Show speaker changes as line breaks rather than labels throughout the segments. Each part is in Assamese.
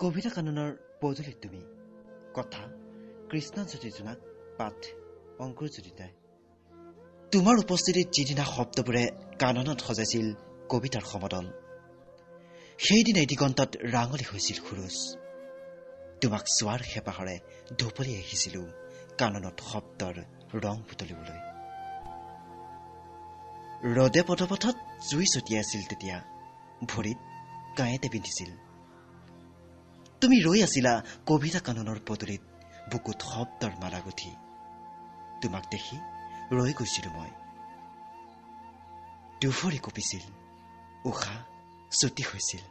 কবিতা কাননৰ পদূলিত তুমি কথা কৃষ্ণজ্যোতি জোনাক পাঠ অংকুৰজ্যোতিতাই তোমাৰ উপস্থিতিত যিদিনা শব্দবোৰে কাননত সজাইছিল কবিতাৰ সমদল, সেইদিনাই দিগন্তত ৰাঙলী হৈছিল সুৰুজ। তোমাক চোৱাৰ হেঁপাহৰে ঢপলি আহিছিলো কাননত শব্দৰ ৰং বুটলিবলৈ। ৰদে পদপথত জুই ছটিয়াইছিল তেতিয়া, ভৰিত কাঁয়েতে পিন্ধিছিল। তুমি ৰৈ আছিলা কবিতা কাননৰ পদূলিত, বুকুত শব্দৰ মালা গুঠি। তোমাক দেখি ৰৈ গৈছিলো মই। দুভৰি কঁপিছিল, উশাহ চুটি হৈছিল।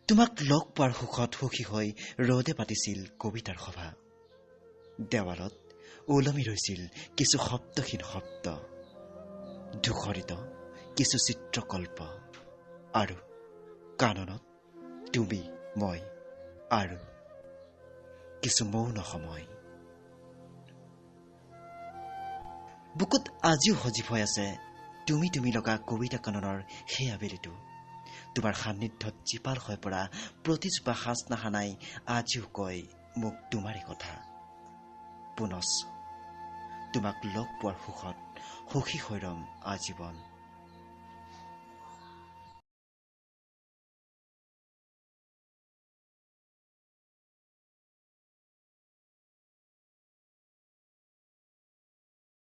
তোমাক লগ পোৱাৰ সুখত সুখী হৈ ৰদে পাতিছিল কবিতাৰ সভা। দেৱালত ওলমি ৰৈছিল কিছু শব্দহীন শব্দ, ধূসৰিত কিছু চিত্ৰকল্প, আৰু কাননত তুমি মই আৰু কিছু মৌন সময়। বুকুত আজিও সজীৱ হৈ আছে তুমি তুমি লগা কবিতা কাননৰ সেই আবেলিটো। তোমাৰ সান্নিধ্যত জীপাল হৈ পৰা প্ৰতিজোপা সাজ নাহানাই আজিও কয় মোক তোমাৰে কথা। পুনশ্চ তোমাক লগ পোৱাৰ সুখত সুখী হৈ ৰম আজীৱন।